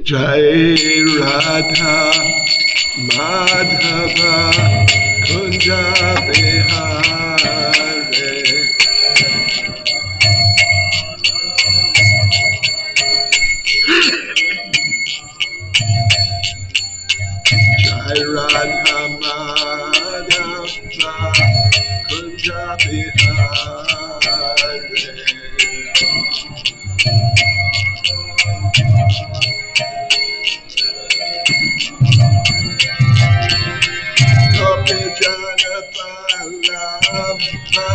Jai Radha Madhava Kunja Bihare Jai Radha Madhava Kunja Bihare Gopi Jana Vallabha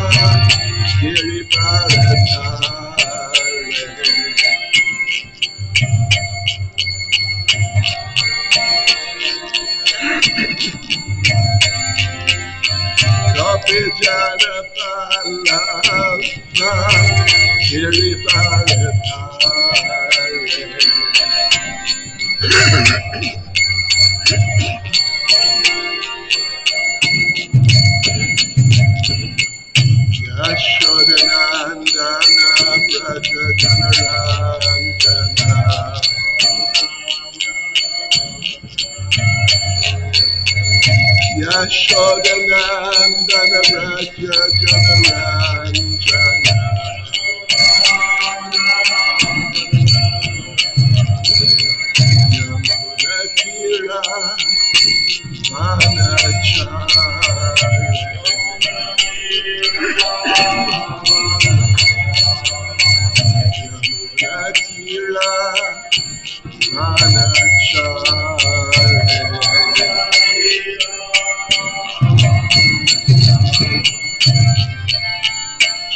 Girivaradhare Gopi Jana Vallabha Girivaradhare Yashodanandana Braja Janarandana Yashodanandana Braja Janarandana Yamunatira Manachari Yamunatira Manachari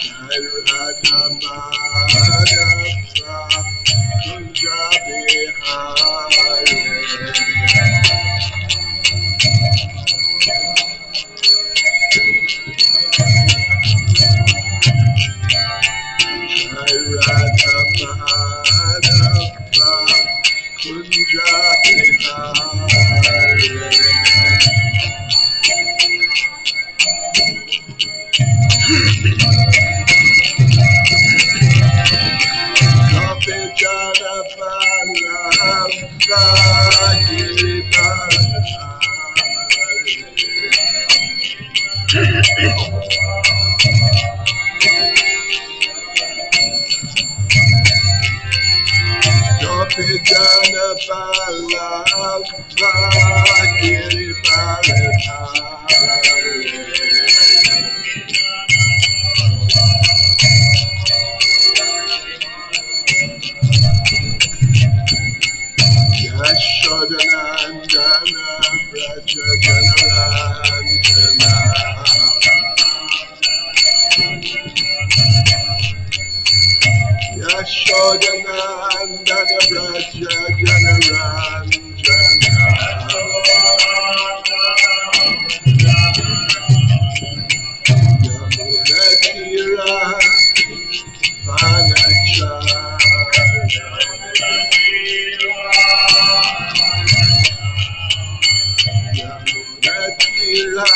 Jai Radha Madhava Kunja Bihare Jai Radha Madhava Kunja Bihare Gopi Jana Vallabha Girivaradhare Gopi Jana Vallabha Girivaradhare Yashodanandana Braja Janarandana Yashodanandana Braja Janarandana Yamunatira Manachari Yamunatira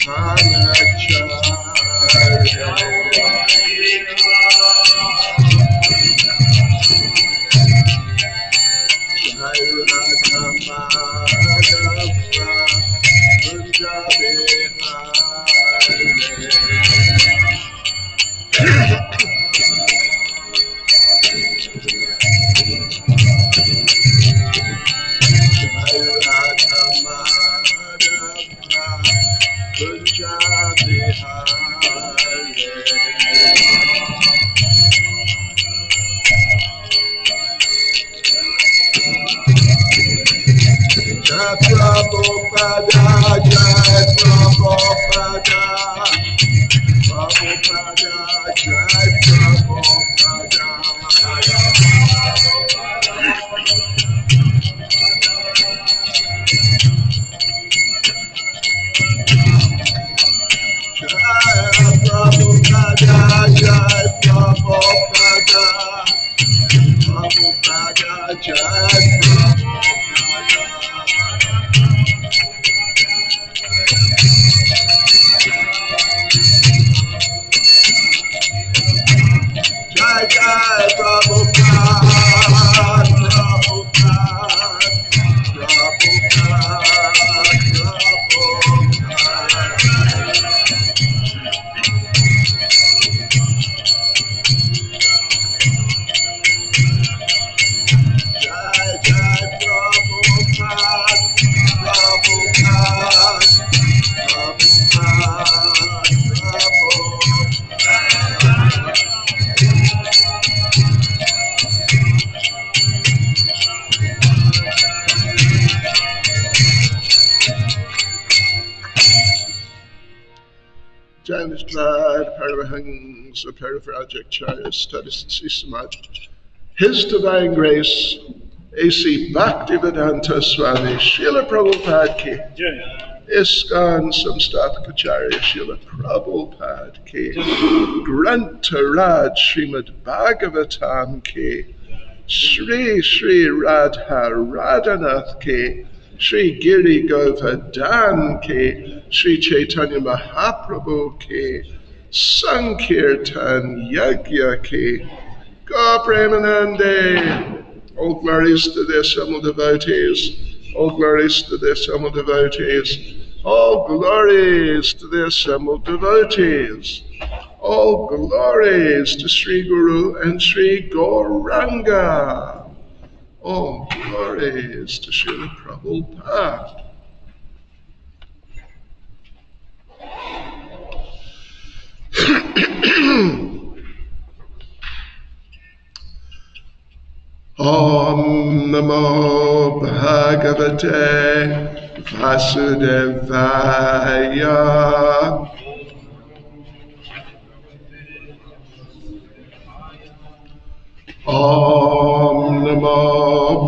Manachari Jai Radha Madhava Kunja Bihare Jai Radha Madhava Kunja Bihare Jai Prabhupada Jai Prabhupada Prabhupada Jai Prabhupada Prabhupada Jai Prabhupada Prabhupada Jai Prabhupada Jai Jai Prabhupada Paramahansa Parivrajakacharya Studies Srimad. His Divine Grace, A.C. Bhaktivedanta Swami, Srila Prabhupada ki, ISKCON Samstapakacharya Srila Prabhupada ki, Grantaraj Srimad Bhagavatam ki, Sri Sri Radha Radhanath ki, Sri Giri Govardhan ki, Sri Chaitanya Mahaprabhu ki, Sankirtan Yagya ki, Go Premanande. All glories to the assembled devotees. All glories to the assembled devotees. All glories to the assembled devotees. All glories to Sri Guru and Sri Gauranga. All glories to Srila Prabhupada. Om Namo Bhagavate Vasudevaya. Om Namo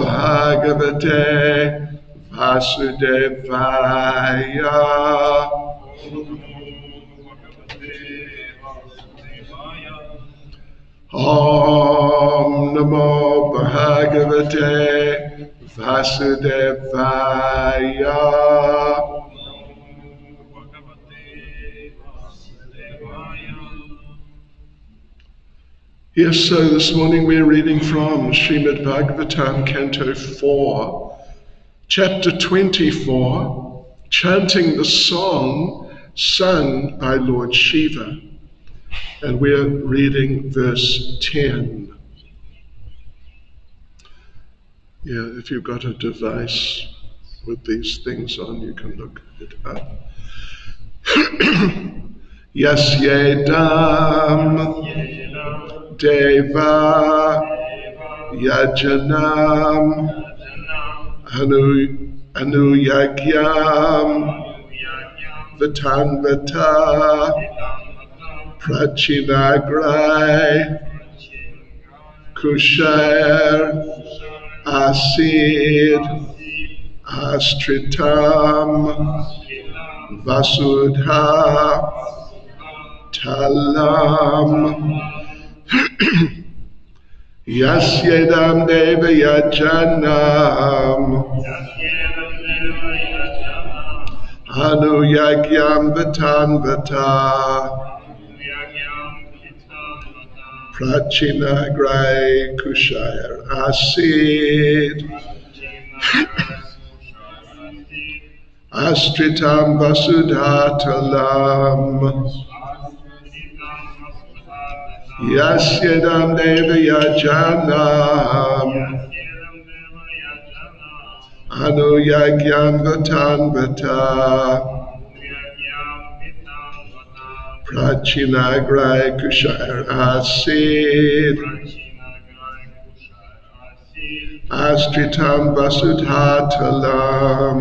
Bhagavate Vasudevaya. Om Namo Bhagavate Vasudevaya. Yes, so this morning we're reading from Srimad Bhagavatam, Canto 4, Chapter 24, chanting the song sung by Lord Shiva. And we're reading verse 10. Yeah, if you've got a device with these things on, you can look it up. Yasyedam Deva Yajanam Anuyagyam Vatanvata Prachinagrai Kushair Asid Astritam Vasudha Talam Yasyedam Deva Yajanam Anuyagyam Vatanvata Prachinagrai Kushair Asid Astritam Vasudhatalam Yasyedam Deva Yajanam Anuyagyam Vatanvata Prachinagrai Kushair Asid Astritam Vasudhatalam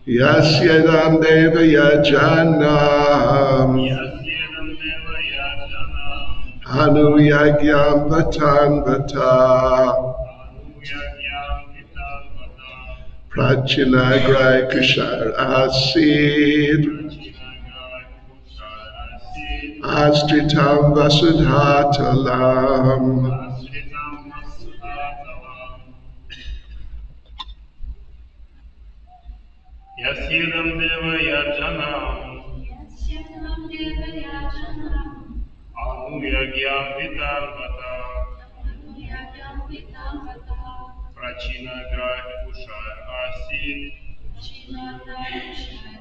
Yasyedam Deva Yajanam Anuyagyam Vatanvata Prachinagrai Kushair Asid Astritam Vasudhatalam. Yasyedam Deva Yajanam Anuyagyam Vitarvata Prachinagrai Kushair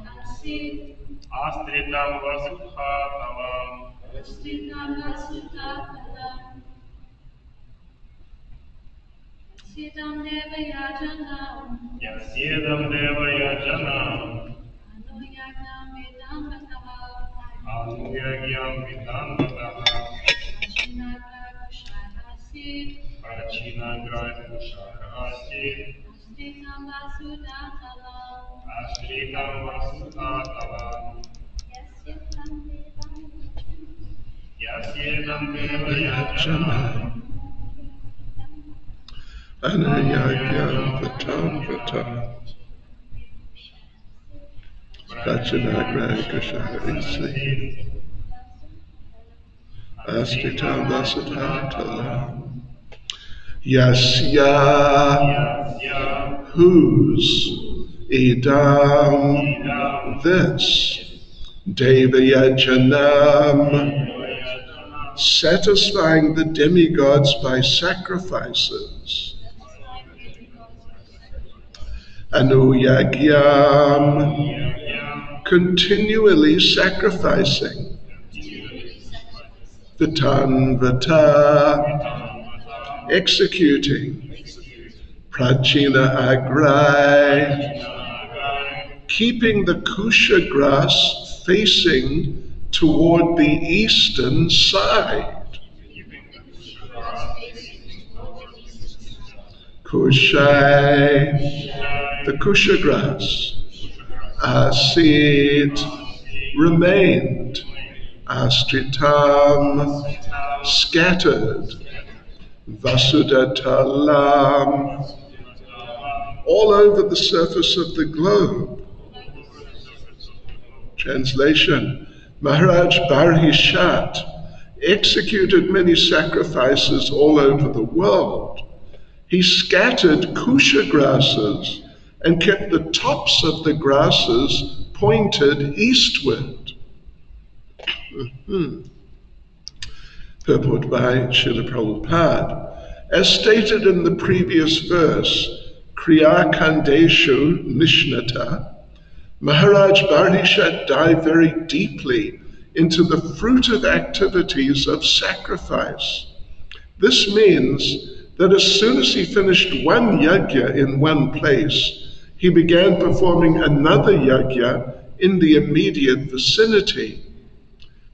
Asid Astritam Vasudhatavam Yasyedam Deva Yajanam Anuyagyam Vitarvata Prachinagrai Kushair Asid Astritam Vasudhatavam Yasyedam deva yajana. Yajana Anuyagyam Vatam Vatam Prachinagra Kasharisi Astitam Vasatatalam Yasya Yasya whose idam idam this Devayajanam yajana. satisfying the demigods by sacrifices. Anuyagyam Yagyam continually sacrificing. Vitanvata executing. Prachina agrai keeping the kusha grass facing toward the eastern side. Kushai, the kusha grass. Asid, remained. Astritam, scattered. Vasudatalam, all over the surface of the globe. Translation, Maharaj Barhishat executed many sacrifices all over the world. He scattered kusha grasses and kept the tops of the grasses pointed eastward. Purport by Srila Prabhupada. As stated in the previous verse, Kriya Kandeshu Nishnata, Maharaj Barhishat dived very deeply into the fruitive activities of sacrifice. This means that as soon as he finished one yajna in one place, he began performing another yajna in the immediate vicinity.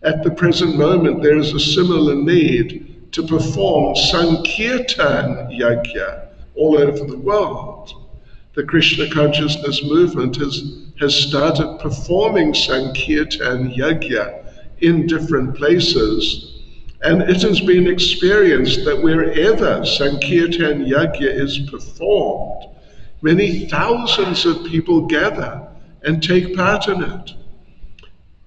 At the present moment, there is a similar need to perform Sankirtan yajna all over the world. The Krishna consciousness movement has started performing Sankirtan yajna in different places, and it has been experienced that wherever Sankirtan yajna is performed, many thousands of people gather and take part in it.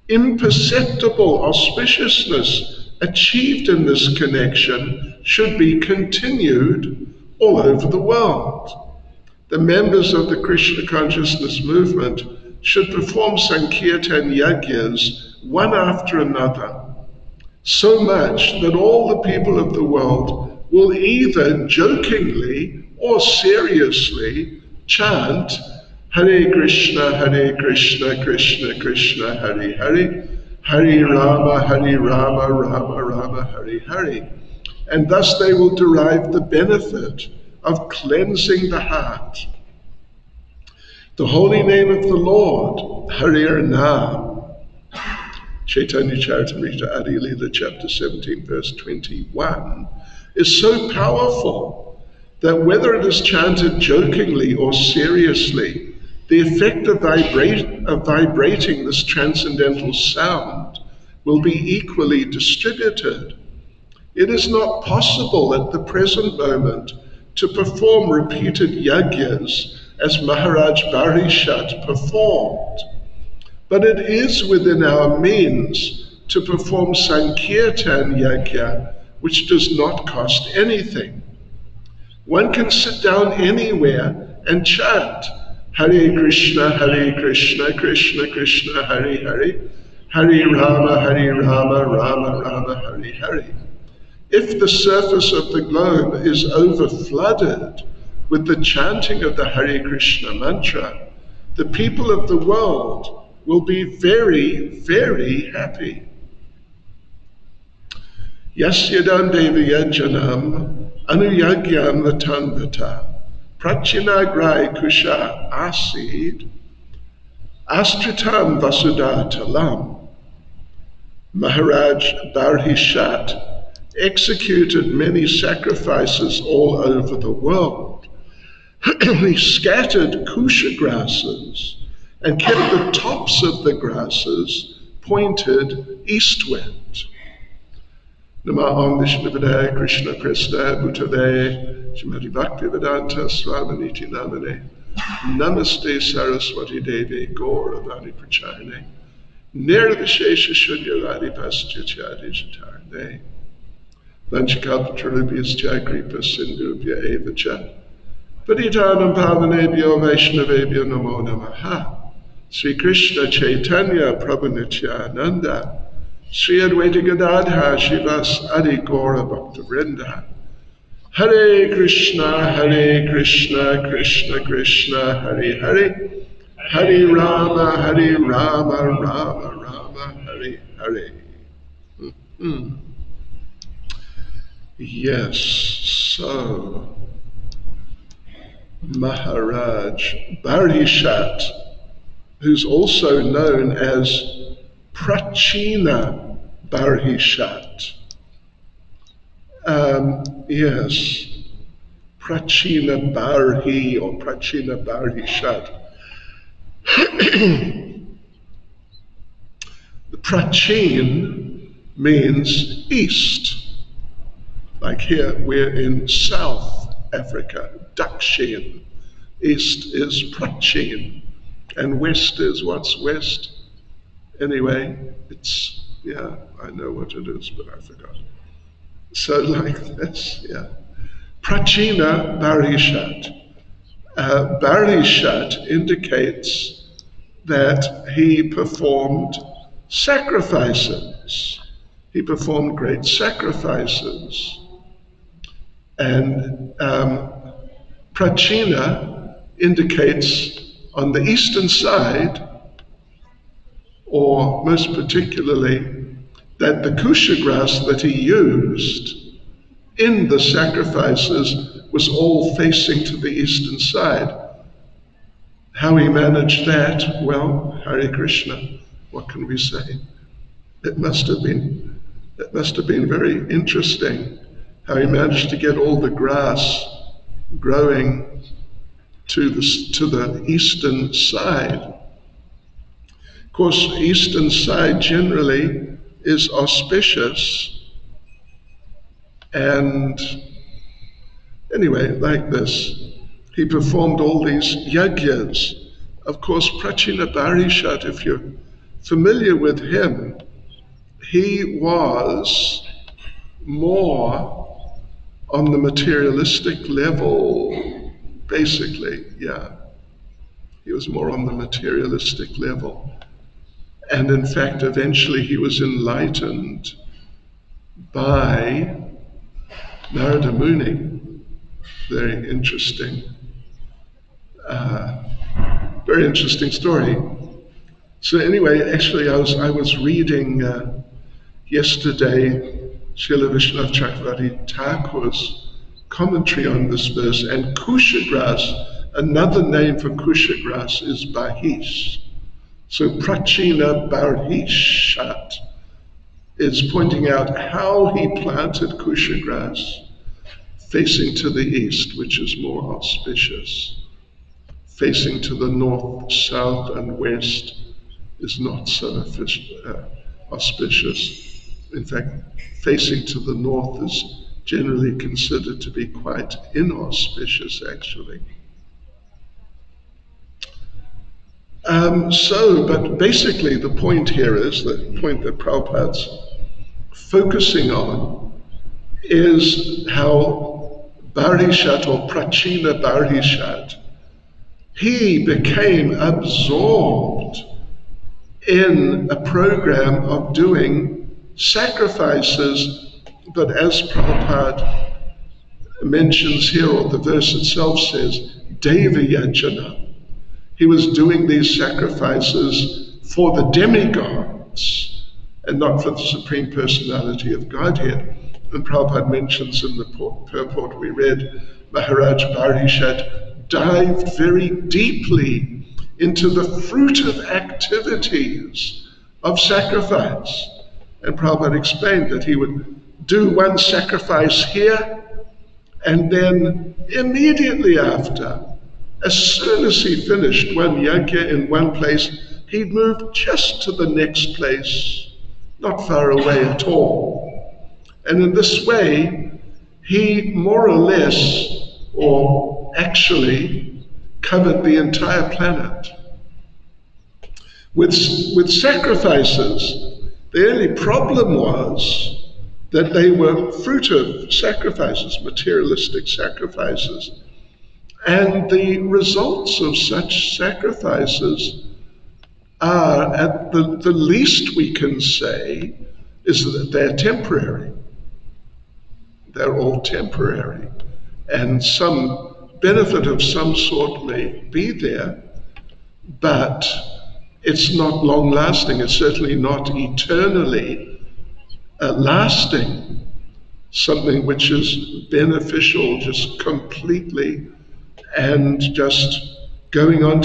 Imperceptible auspiciousness achieved in this connection should be continued all over the world. The members of the Krishna consciousness movement should perform Sankirtan yajnas one after another, so much that all the people of the world will either jokingly or seriously chant Hare Krishna, Krishna Krishna, Hare Hare, Hare Rama, Rama Rama, Hare Hare. And thus they will derive the benefit of cleansing the heart. The holy name of the Lord, Harir Nam. Caitanya Charitamrita Adi Lila, chapter 17, verse 21, is so powerful that whether it is chanted jokingly or seriously, the effect of vibrating this transcendental sound will be equally distributed. It is not possible at the present moment to perform repeated yajnas as Maharaj Barhishat performed, but it is within our means to perform Sankirtan yajna, which does not cost anything. One can sit down anywhere and chant Hare Krishna, Krishna Krishna, Hare Hare, Hare Rama, Rama Rama, Hare Hare. If the surface of the globe is overflooded with the chanting of the Hare Krishna mantra, the people of the world will be very, very happy. Yasyadam devayajanam anuyagyam vatanvata prachinagrai kusha asid astritam vasudatalam. Maharaj Barhishat executed many sacrifices all over the world. He scattered kusha grasses and kept the tops of the grasses pointed eastward. Namaham Vishnupadaya Krishna Presta Bhutale Srimad Bhakti Vedanta Swaminiti Namane Namaste Saraswati Devi Gauravani Pracharne Nirvishesha Shunyavadi Paschatyadi Shatarne Vanchakalpatarubhyascha Kripa Sindhubhya Evacha Paditanam Pavanebhyo Vaishnavebhyo Namo Namaha Sri Krishna Chaitanya Prabhu Nityananda Sri Advaita Gadadha Shivas Adi Gaura Bhakta Vrinda Hare Krishna, Krishna Krishna, Hare Hare Hare Rama, Rama Rama, Hare Hare. Yes, so Maharaj Barishat, who's also known as Prachina Barishat. Yes, Prachina Barhi or Prachina Barishat. The Prachin means east. Like here, we're in South Africa, Dakshin. East is Prachin, and west is what's west? Anyway, it's, yeah, I know what it is, but I forgot. So like this, yeah. Prachina Barishat. Barishat indicates that he performed sacrifices. He performed great sacrifices. And Prachina indicates on the eastern side, or most particularly, that the kusha grass that he used in the sacrifices was all facing to the eastern side. How he managed that, well, Hare Krishna, what can we say? It must have been very interesting how he managed to get all the grass growing to the eastern side. Of course, eastern side generally is auspicious, and anyway, like this, he performed all these yagyas. Of course, Prachina Barishat, if you're familiar with him, he was more on the materialistic level, basically, yeah. He was more on the materialistic level. And in fact, eventually he was enlightened by Narada Muni. Very interesting story. So anyway, actually I was reading yesterday Srila Vishwanath Chakravarti Thakur's commentary on this verse, and kusha grass, another name for kusha grass is bahish. So Prachina Barishat is pointing out how he planted kusha grass facing to the east, which is more auspicious. Facing to the north, south, and west is not so auspicious. In fact, facing to the north is generally considered to be quite inauspicious, actually. But basically the point here is, the point that Prabhupada's focusing on, is how Barishat or Prachina Barishat, he became absorbed in a program of doing sacrifices, but as Prabhupada mentions here, or the verse itself says, Deva Yajana. He was doing these sacrifices for the demigods and not for the Supreme Personality of Godhead. And Prabhupada mentions in the purport we read, Maharaj Barishat dived very deeply into the fruitive activities of sacrifice. And Prabhupada explained that he would do one sacrifice here, and then immediately after, as soon as he finished one yajna in one place, he'd move just to the next place, not far away at all. And in this way, he more or less, or actually, covered the entire planet. With sacrifices, the only problem was that they were fruit of sacrifices, materialistic sacrifices. And the results of such sacrifices are, at the least we can say, is that they're temporary. They're all temporary. And some benefit of some sort may be there, but it's not long-lasting. It's certainly not eternally lasting. Something which is beneficial just completely and just going on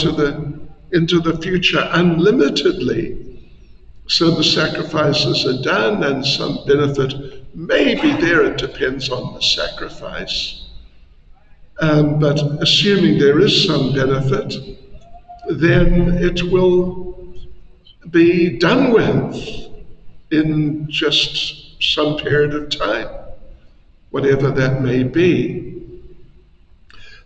into the future unlimitedly. So the sacrifices are done and some benefit may be there. It depends on the sacrifice. But assuming there is some benefit, then it will be done with in just some period of time, whatever that may be.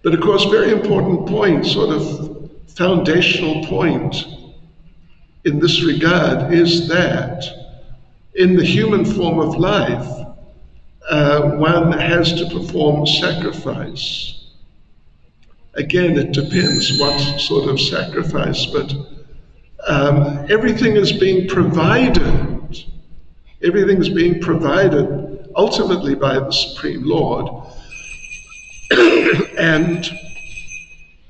But of course, very important point, sort of foundational point in this regard is that in the human form of life, one has to perform sacrifice. Again, it depends what sort of sacrifice, but everything is being provided. Everything is being provided ultimately by the Supreme Lord. And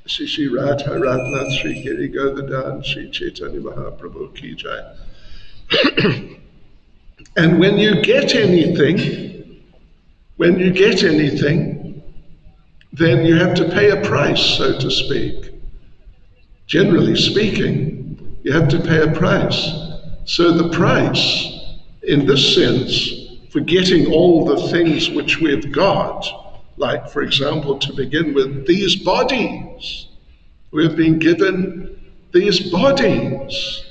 Shri Radha Radhanath Sri Giri Govardhan Sri Chaitanya Mahaprabhu Ki Jai. And when you get anything, then you have to pay a price, so to speak. Generally speaking, you have to pay a price. So the price, in this sense, for getting all the things which we've got, like, for example, to begin with, these bodies. We've been given these bodies.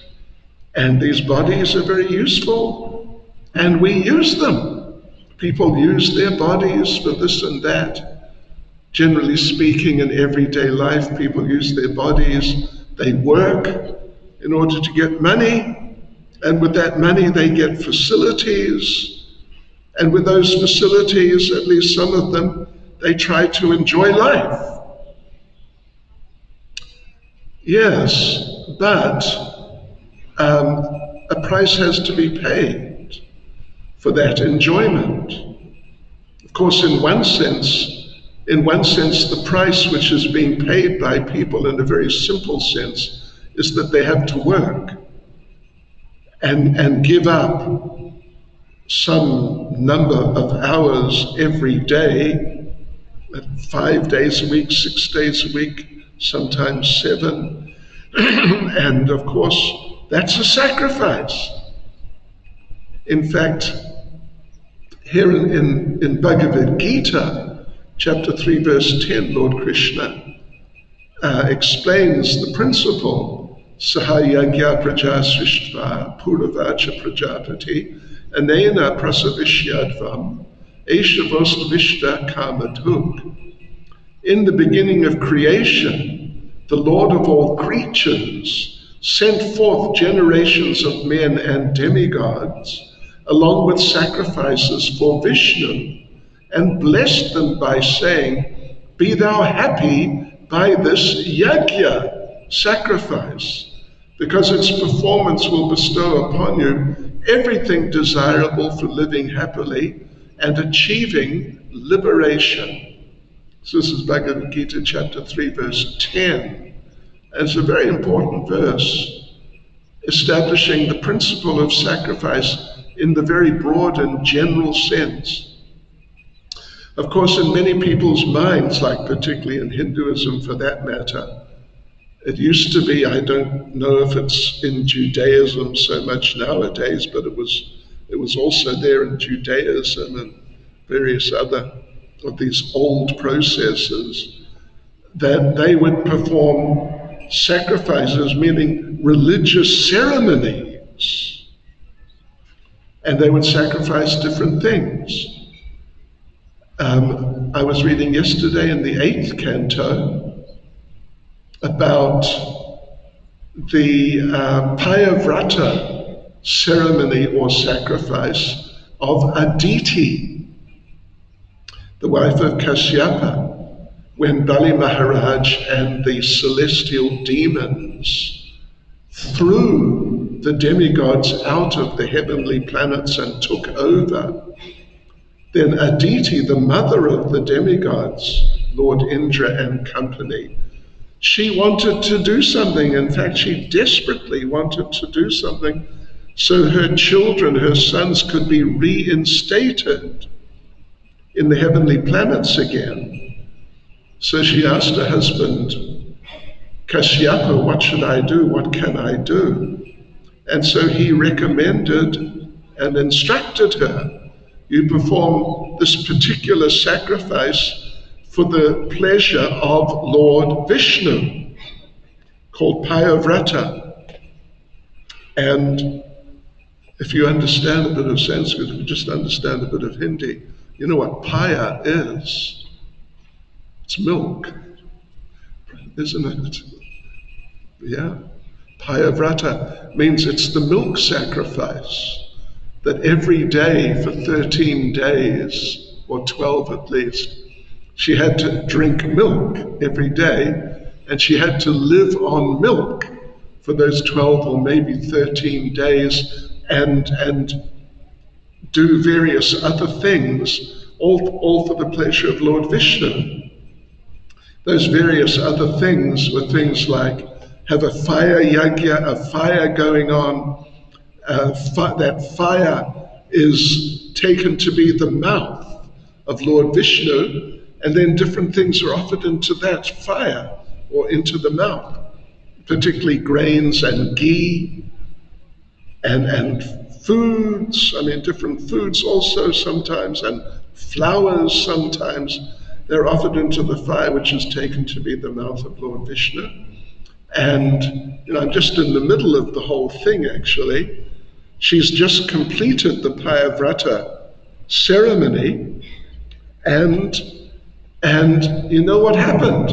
And these bodies are very useful, and we use them. People use their bodies for this and that. Generally speaking, in everyday life, people use their bodies. They work in order to get money, and with that money they get facilities. And with those facilities, at least some of them, they try to enjoy life. Yes, but a price has to be paid for that enjoyment. Of course, in one sense, the price which is being paid by people in a very simple sense is that they have to work and give up some number of hours every day, 5 days a week, 6 days a week, sometimes 7. And of course, that's a sacrifice. In fact, here in Bhagavad Gita, chapter 3, verse 10, Lord Krishna explains the principle, Sahayagya praja srishtva puravacha prajapati anena prasavishyadvam eshavostvishta kamadhuk. In the beginning of creation, the Lord of all creatures sent forth generations of men and demigods, along with sacrifices for Vishnu, and blessed them by saying, "Be thou happy by this yajna," sacrifice, because its performance will bestow upon you everything desirable for living happily and achieving liberation. So this is Bhagavad Gita chapter 3, verse 10. And it's a very important verse, establishing the principle of sacrifice in the very broad and general sense. Of course, in many people's minds, like particularly in Hinduism for that matter, it used to be, I don't know if it's in Judaism so much nowadays, but it was also there in Judaism and various other of these old processes, that they would perform sacrifices, meaning religious ceremonies. And they would sacrifice different things. I was reading yesterday in the 8th canto about the Payavrata ceremony or sacrifice of Aditi, the wife of Kashyapa, when Bali Maharaj and the celestial demons threw the demigods out of the heavenly planets and took over. Then Aditi, the mother of the demigods, Lord Indra and company, she wanted to do something. In fact, she desperately wanted to do something so her children, her sons, could be reinstated in the heavenly planets again. So she asked her husband, Kashyapa, what should I do? What can I do? And so he recommended and instructed her, you perform this particular sacrifice for the pleasure of Lord Vishnu, called Payavrata. And if you understand a bit of Sanskrit, if you just understand a bit of Hindi, you know what Paya is? It's milk, isn't it? Yeah. Payavrata means it's the milk sacrifice, that every day for 13 days, or 12 at least, she had to drink milk every day, and she had to live on milk for those 12 or maybe 13 days and do various other things, all for the pleasure of Lord Vishnu. Those various other things were things like have a fire yajna, a fire going on. That fire is taken to be the mouth of Lord Vishnu, and then different things are offered into that fire or into the mouth, particularly grains and ghee and foods, different foods also sometimes, and flowers sometimes. They're offered into the fire, which is taken to be the mouth of Lord Vishnu. And I'm just in the middle of the whole thing, actually. She's just completed the Payavrata ceremony, and you know what happened?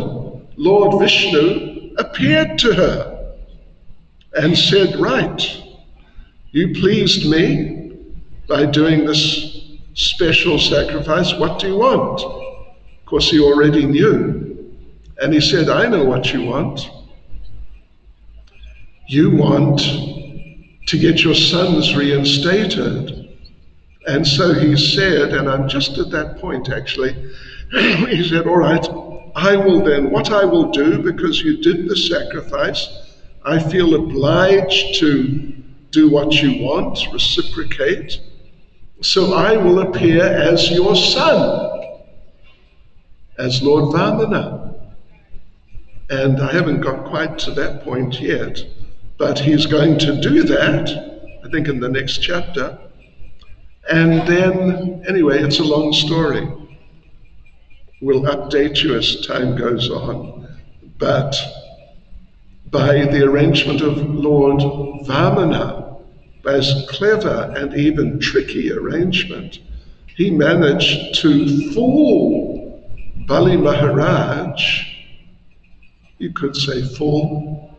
Lord Vishnu appeared to her and said, right, you pleased me by doing this special sacrifice. What do you want? Of course, he already knew. And he said, I know what you want. You want to get your sons reinstated. And so he said, and I'm just at that point actually, he said, all right, what I will do, because you did the sacrifice, I feel obliged to do what you want, reciprocate. So I will appear as your son, as Lord Vamana. And I haven't got quite to that point yet, but he's going to do that, I think in the next chapter. And then, anyway, it's a long story. We'll update you as time goes on. But by the arrangement of Lord Vamana, by his clever and even tricky arrangement, he managed to fool Bali Maharaj, you could say fool,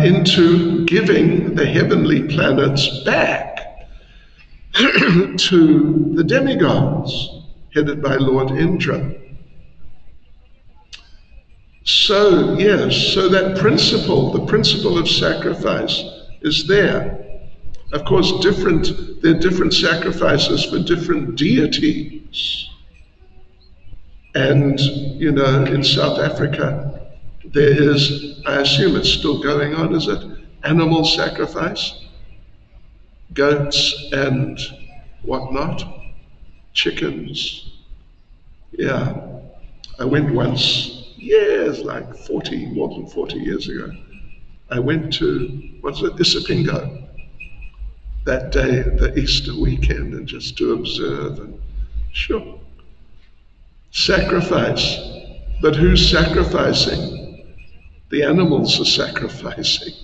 into giving the heavenly planets back to the demigods, headed by Lord Indra. So, yes, so that principle, the principle of sacrifice, is there. Of course, there are different sacrifices for different deities. And, in South Africa, there is, I assume it's still going on, is it? Animal sacrifice, goats and whatnot, chickens. Yeah, I went once, like more than 40 years ago. I went to, Isipingo, that day, the Easter weekend, and just to observe and sure. Sacrifice, but who's sacrificing? The animals are sacrificing.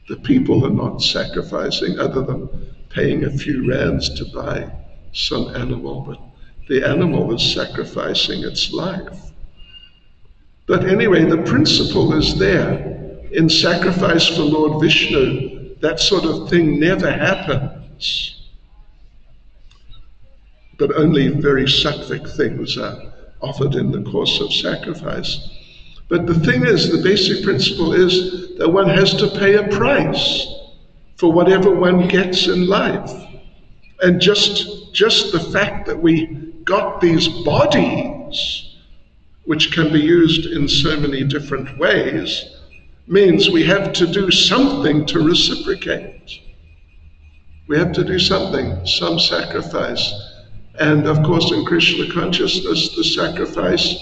The people are not sacrificing, other than paying a few rands to buy some animal, but the animal is sacrificing its life. But anyway, the principle is there. In sacrifice for Lord Vishnu, that sort of thing never happens. But only very sattvic things are offered in the course of sacrifice. But the thing is, the basic principle is that one has to pay a price for whatever one gets in life. And just the fact that we got these bodies, which can be used in so many different ways, means we have to do something to reciprocate. We have to do something, some sacrifice. And of course, in Krishna consciousness, the sacrifice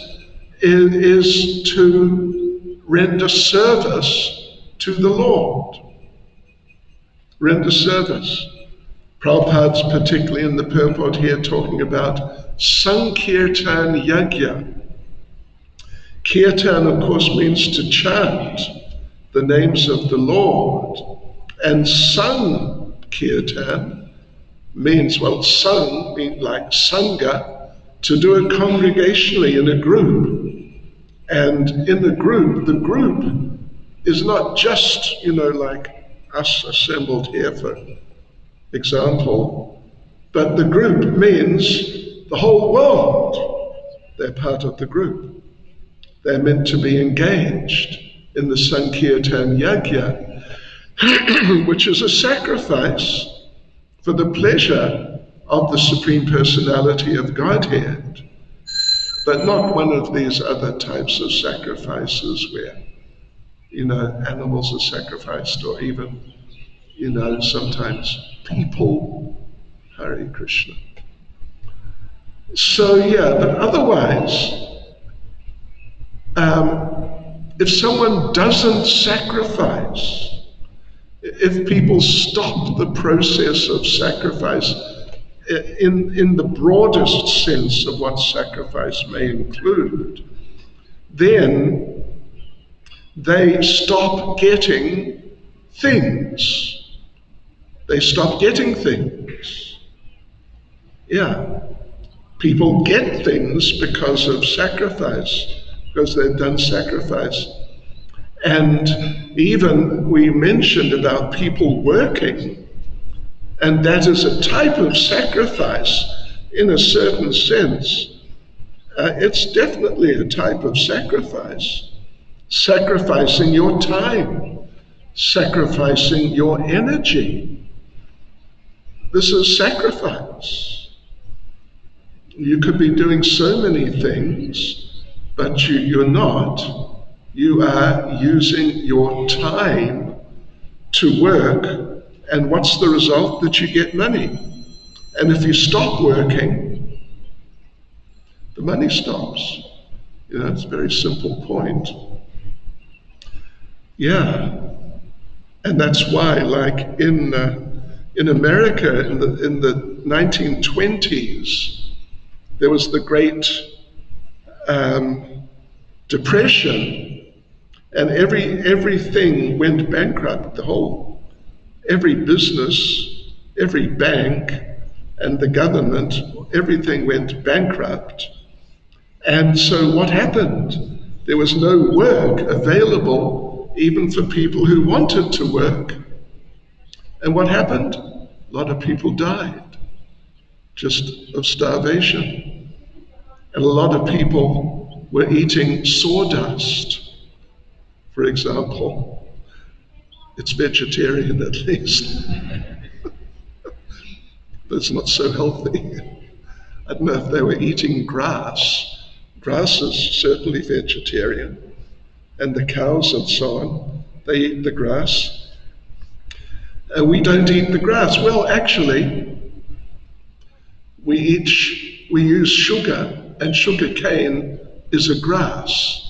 is to render service to the Lord. Render service. Prabhupada's particularly in the purport here talking about Sankirtan Yajna. Kirtan, of course, means to chant the names of the Lord. And Sankirtan means, well, sang means like Sangha, to do it congregationally in a group. And in the group is not just, like us assembled here, for example, but the group means the whole world. They're part of the group. They're meant to be engaged in the Sankirtan Yajna, which is a sacrifice for the pleasure of the Supreme Personality of Godhead, but not one of these other types of sacrifices where, animals are sacrificed, or even, sometimes people. Hare Krishna. So but otherwise, if someone doesn't sacrifice, if people stop the process of sacrifice in the broadest sense of what sacrifice may include, then they stop getting things. They stop getting things. People get things because of sacrifice, because they've done sacrifice. And even we mentioned about people working, and that is a type of sacrifice in a certain sense. It's definitely a type of sacrifice. Sacrificing your time, sacrificing your energy. This is sacrifice. You could be doing so many things, but you're not. You are using your time to work, and what's the result? That you get money. And if you stop working, the money stops. It's a very simple point. And that's why, like in America in the 1920s, there was the Great Depression. And everything went bankrupt, every business, every bank, and the government, everything went bankrupt. And so what happened? There was no work available even for people who wanted to work. And what happened? A lot of people died, just of starvation. And a lot of people were eating sawdust. For example, it's vegetarian at least, but it's not so healthy. I don't know if they were eating grass. Grass is certainly vegetarian, and the cows and so on, they eat the grass. We don't eat the grass. Well, actually, we use sugar, and sugar cane is a grass.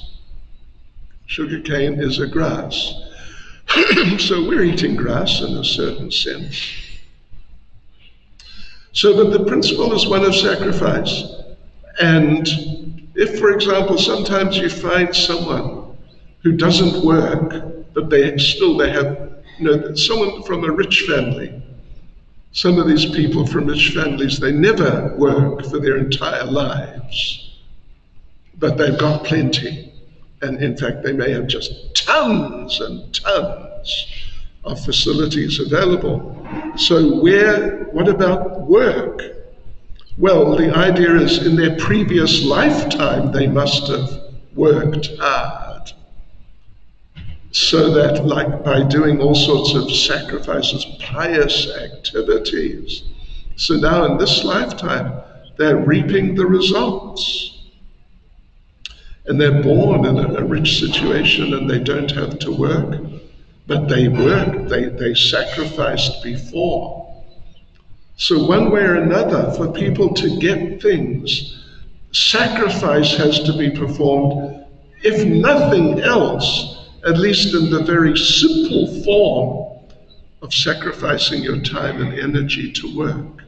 Sugar cane is a grass. So we're eating grass in a certain sense. So but the principle is one of sacrifice. And if, for example, sometimes you find someone who doesn't work, but they have, someone from a rich family, Some of these people from rich families, they never work for their entire lives, but they've got plenty. And in fact, they may have just tons and tons of facilities available. So what about work? Well, the idea is in their previous lifetime, they must have worked hard. So that, like by doing all sorts of sacrifices, pious activities. So now in this lifetime, they're reaping the results. And they're born in a rich situation and they don't have to work, but they work, they sacrificed before. So one way or another, for people to get things, sacrifice has to be performed, if nothing else, at least in the very simple form of sacrificing your time and energy to work.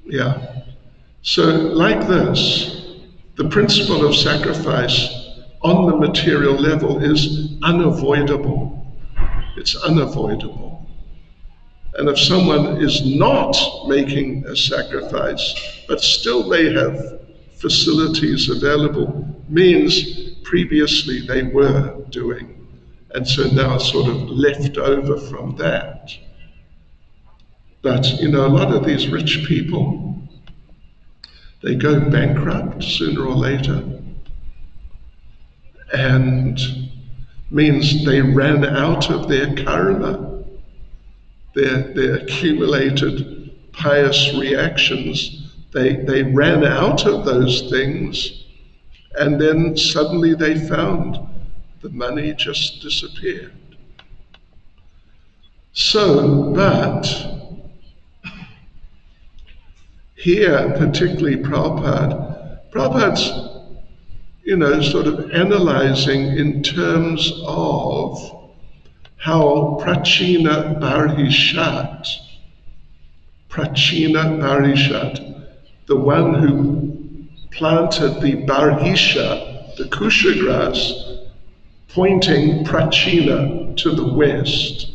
Yeah. So like this, the principle of sacrifice on the material level is unavoidable. It's unavoidable. And if someone is not making a sacrifice, but still they have facilities available, means previously they were doing. And so now it's sort of left over from that. But, a lot of these rich people, they go bankrupt sooner or later, and means they ran out of their karma, their accumulated pious reactions. They ran out of those things, and then suddenly they found the money just disappeared. So, but here, particularly Prabhupada's, sort of analyzing in terms of how Prachina Barishat, the one who planted the Barhisha, the Kusha grass, pointing Prachina to the west.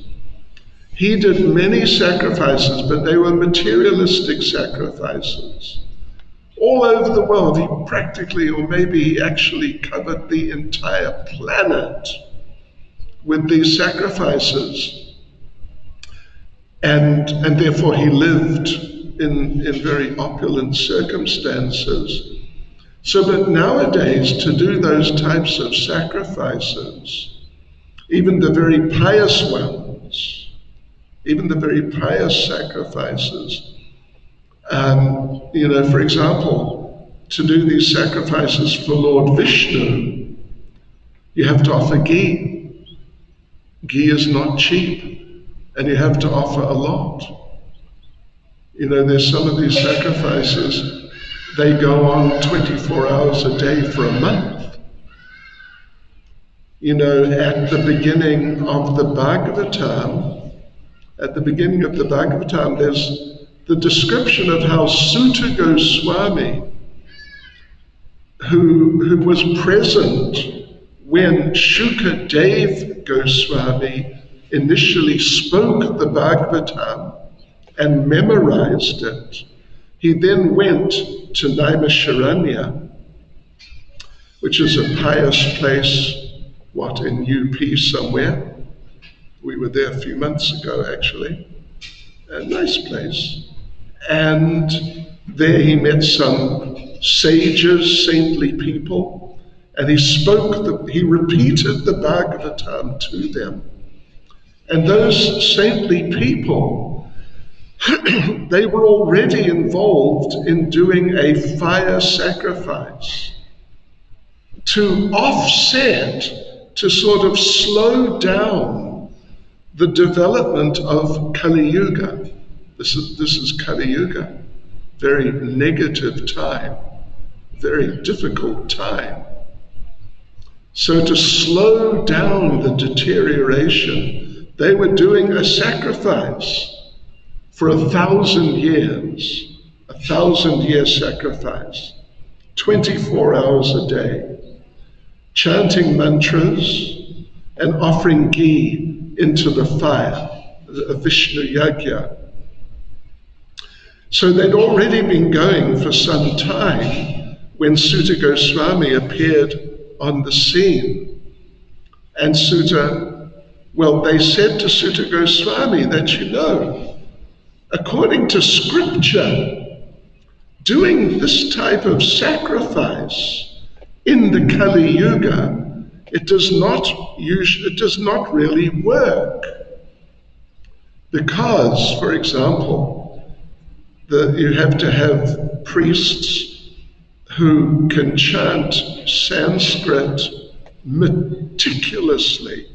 He did many sacrifices, but they were materialistic sacrifices. All over the world, he practically, or maybe he actually covered the entire planet with these sacrifices. And therefore he lived in very opulent circumstances. So, but nowadays, to do those types of sacrifices, even the very pious ones, even the very pious sacrifices, for example, to do these sacrifices for Lord Vishnu, you have to offer ghee. Ghee is not cheap, and you have to offer a lot. There's some of these sacrifices, they go on 24 hours a day for a month. At the beginning of the Bhagavatam, there's the description of how Sutta Goswami, who was present when Shukadev Goswami initially spoke the Bhagavatam and memorized it. He then went to Naimisharanya, which is a pious place, in UP somewhere. We were there a few months ago, actually. A nice place. And there he met some sages, saintly people, and he repeated the Bhagavatam to them. And those saintly people, they were already involved in doing a fire sacrifice to offset, to sort of slow down the development of Kali Yuga. This is Kali Yuga, very negative time, very difficult time. So to slow down the deterioration, they were doing a sacrifice for 1,000 years, 1,000-year sacrifice, 24 hours a day, chanting mantras and offering ghee into the fire, a Vishnu Yagya, So they'd already been going for some time when Sutta Goswami appeared on the scene. And they said to Sutta Goswami that, according to scripture, doing this type of sacrifice in the Kali Yuga, it does not really work. Because, for example, you have to have priests who can chant Sanskrit meticulously.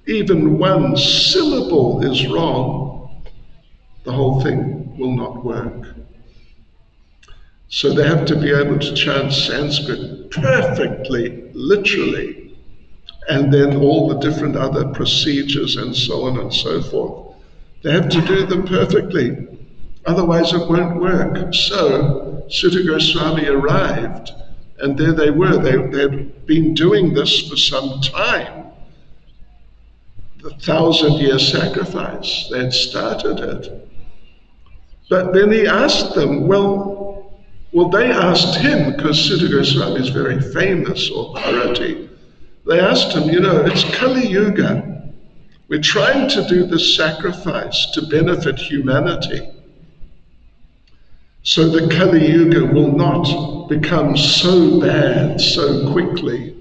Even one syllable is wrong, the whole thing will not work. So they have to be able to chant Sanskrit perfectly, literally, and then all the different other procedures and so on and so forth. They have to do them perfectly, otherwise it won't work. So Sutta Goswami arrived, and there they were. They had been doing this for some time. The 1,000-year sacrifice, they had started it. But then he asked them, well, they asked him, because Sutta Goswami is very famous authority. They asked him, it's Kali Yuga. We're trying to do this sacrifice to benefit humanity. So the Kali Yuga will not become so bad so quickly.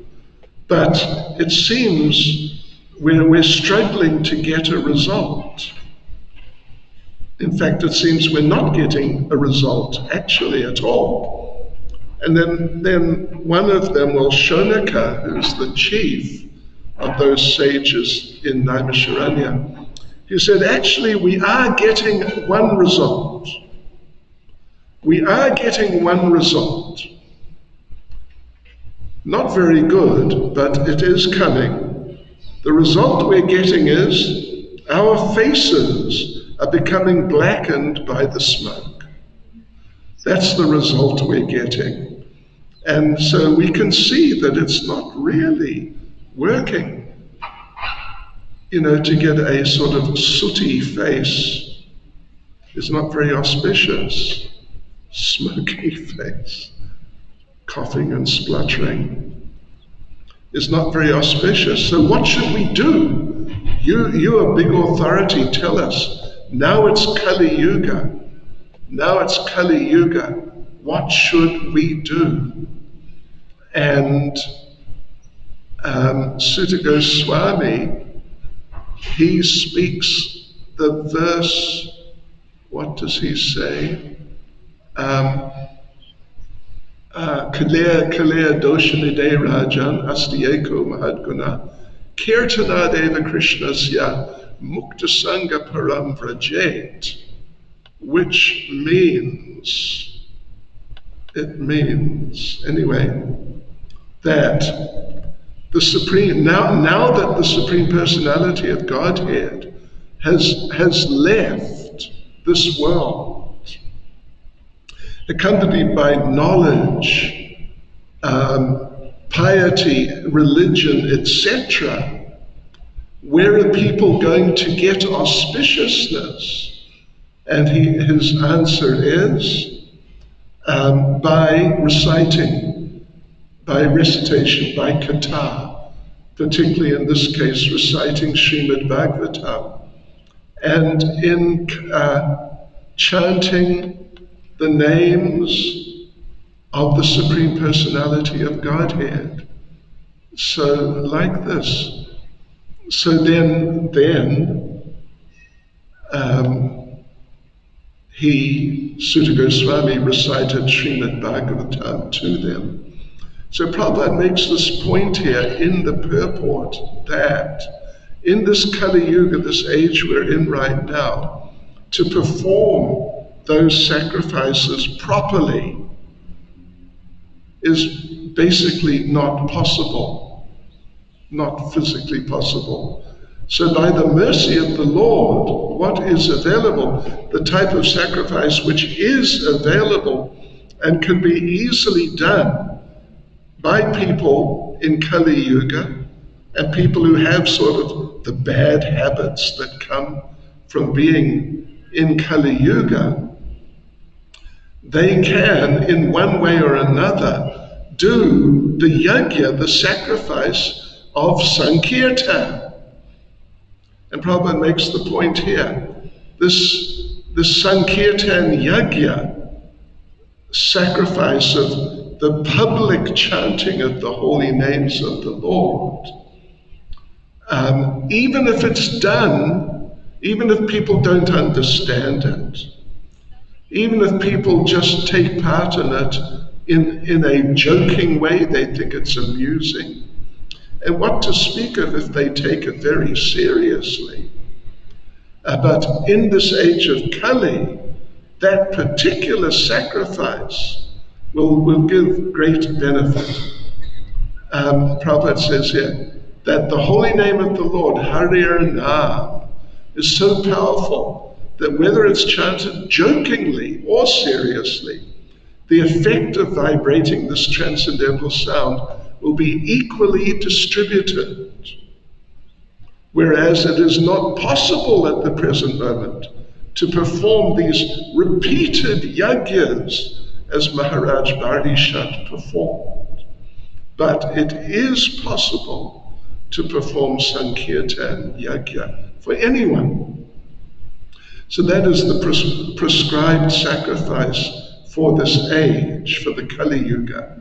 But it seems we're struggling to get a result. In fact, it seems we're not getting a result actually at all. And then one of them, Shonaka, who's the chief of those sages in Naimisharanya, he said, actually, we are getting one result. We are getting one result. Not very good, but it is coming. The result we're getting is our faces are becoming blackened by the smoke. That's the result we're getting. And so we can see that it's not really working. To get a sort of sooty face is not very auspicious. Smoky face, coughing and spluttering is not very auspicious. So what should we do? You a big authority, tell us. Now it's Kali Yuga. Now it's Kali Yuga. What should we do? And Sutta Goswami, he speaks the verse, what does he say? Kalea doshanide rajan astiyeko mahadguna kirtanadeva krishnasya muktasanga param vrajet, which means, anyway, that the Supreme, now that the Supreme Personality of Godhead has left this world, accompanied by knowledge, piety, religion, etc., where are people going to get auspiciousness? And his answer is by recitation, by kata, particularly in this case reciting Srimad Bhagavatam, and in chanting the names of the Supreme Personality of Godhead. So like this. So then Sutta Goswami recited Srimad Bhagavatam to them. So Prabhupada makes this point here in the purport that in this Kali Yuga, this age we're in right now, to perform those sacrifices properly is basically not possible, not physically possible. So by the mercy of the Lord, what is available, the type of sacrifice which is available and can be easily done by people in Kali Yuga and people who have sort of the bad habits that come from being in Kali Yuga, they can, in one way or another, do the yajna, the sacrifice of Sankirtan. And Prabhupada makes the point here. This Sankirtan yajna, sacrifice of the public chanting of the holy names of the Lord, even if it's done, even if people don't understand it, even if people just take part in it in a joking way, they think it's amusing. And what to speak of if they take it very seriously. But in this age of Kali, that particular sacrifice will give great benefit. Prabhupada says here that the holy name of the Lord, Harir Nam, is so powerful that whether it's chanted jokingly or seriously, the effect of vibrating this transcendental sound will be equally distributed. Whereas it is not possible at the present moment to perform these repeated yajnas as Maharaj Bharishat performed. But it is possible to perform Sankirtan yajna for anyone. So that is the prescribed sacrifice for this age, for the Kali Yuga.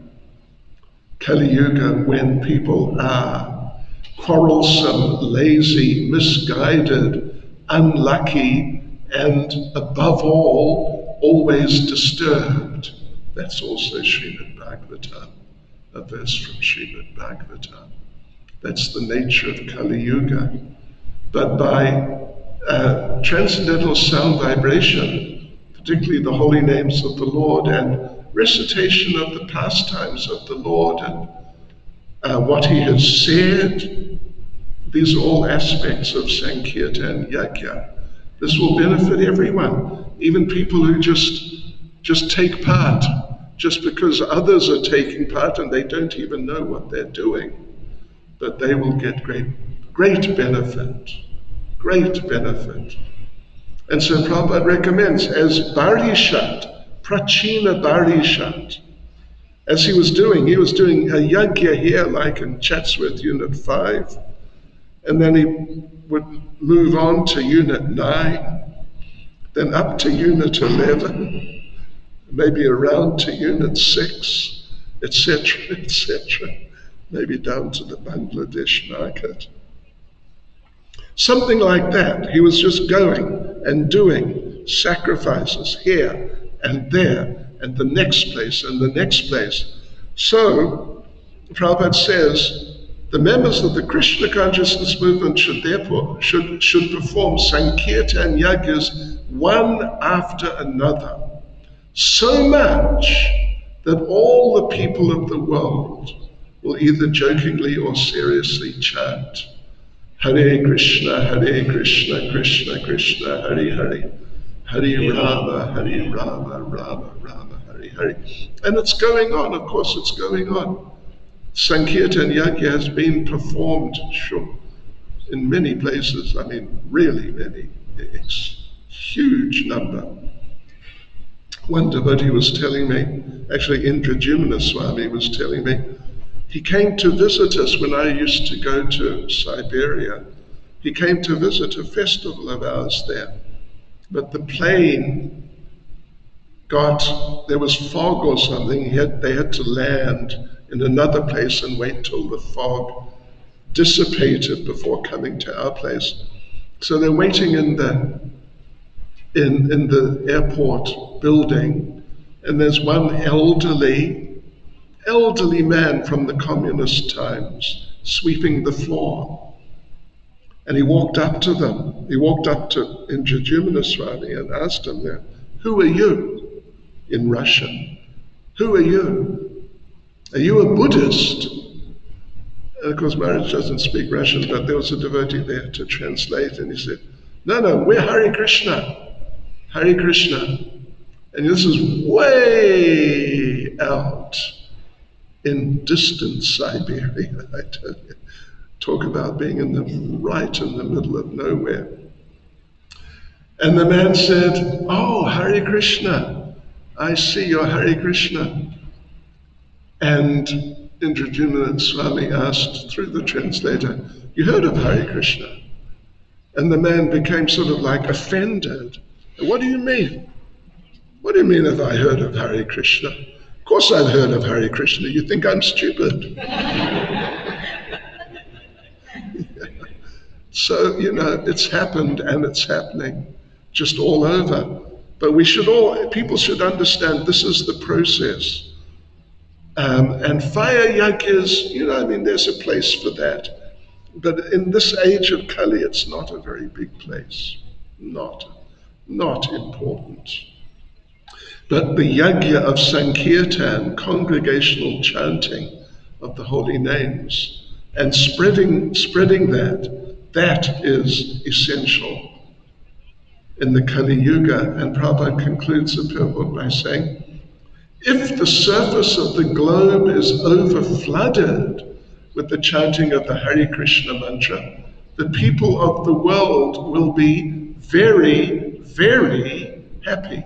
Kali Yuga, when people are quarrelsome, lazy, misguided, unlucky, and above all, always disturbed. That's also Srimad Bhagavatam, a verse from Srimad Bhagavatam. That's the nature of Kali Yuga. But by transcendental sound vibration, particularly the holy names of the Lord and recitation of the pastimes of the Lord and what he has said, these are all aspects of Sankirtan Yajna. This will benefit everyone, even people who just take part, just because others are taking part and they don't even know what they're doing. But they will get great benefit. Great benefit. And so Prabhupada recommends, as Bharishat, Prachina Bharishat, as he was doing a yajna here, like in Chatsworth Unit 5, and then he would move on to Unit 9, then up to Unit 11, maybe around to Unit 6, etc., etc., maybe down to the Bangladesh market. Something like that. He was just going and doing sacrifices here and there and the next place and the next place. So, Prabhupada says, the members of the Krishna consciousness movement should perform Sankirtan yajnas one after another, so much that all the people of the world will either jokingly or seriously chant Hare Krishna, Krishna Krishna, Hare Hare, Hare Rama, Rama Rama, Hare Hare. And it's going on, of course it's going on. Sankirtan Yajna has been performed, sure, in many places, I mean really many, it's huge number. One devotee was telling me, actually Indrajumna Swami was telling me, he came to visit us when I used to go to Siberia. He came to visit a festival of ours there. But the plane there was fog or something, they had to land in another place and wait till the fog dissipated before coming to our place. So they're waiting in the airport building, and there's one elderly man from the communist times sweeping the floor. And he walked up to them. He walked up to Indrajumna Swami and asked him there, "Who are you?" in Russian. "Who are you? Are you a Buddhist?" And of course, Maharaj doesn't speak Russian, but there was a devotee there to translate, and he said, No, we're Hare Krishna. Hare Krishna. And this is way out in distant Siberia, I tell you. Talk about being right in the middle of nowhere. And the man said, "Oh, Hare Krishna. I see you're Hare Krishna." And Indradyumna Swami asked through the translator, "You heard of Hare Krishna?" And the man became sort of like offended. "What do you mean? What do you mean have I heard of Hare Krishna? Of course I've heard of Hare Krishna. You think I'm stupid?" So, it's happened and it's happening just all over. But people should understand this is the process. And fire yajnas, there's a place for that. But in this age of Kali, it's not a very big place. Not important. But the yajna of Sankirtan, congregational chanting of the holy names, and spreading that is essential in the Kali Yuga. And Prabhupada concludes the purport by saying, if the surface of the globe is over-flooded with the chanting of the Hare Krishna mantra, the people of the world will be very, very happy.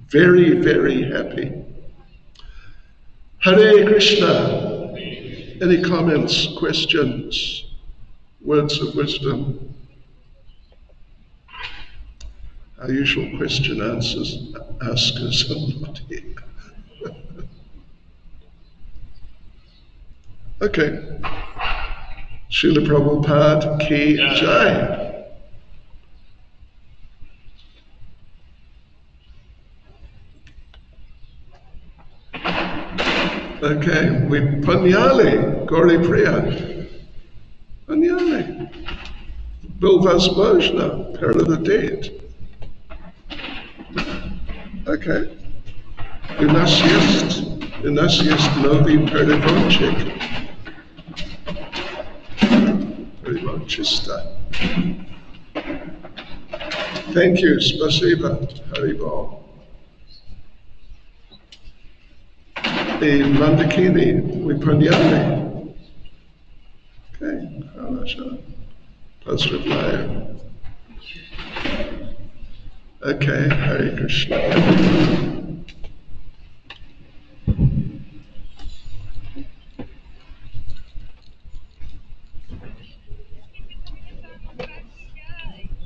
Very, very happy. Hare Krishna. Any comments, questions, words of wisdom? Our usual question askers are not here. Okay. Srila Prabhupada Ki Jai. Okay, we Panyali, Gauri Priya. Panyali. Bilvas Bhojna, Peril of the Dead. Okay. U nas jest novi perivonchik. Perivonchista. Thank you, spasiba, Haribol. The Mandakini, we Panyali. Okay, Halasha. Pasravaya. Okay, Hare Krishna.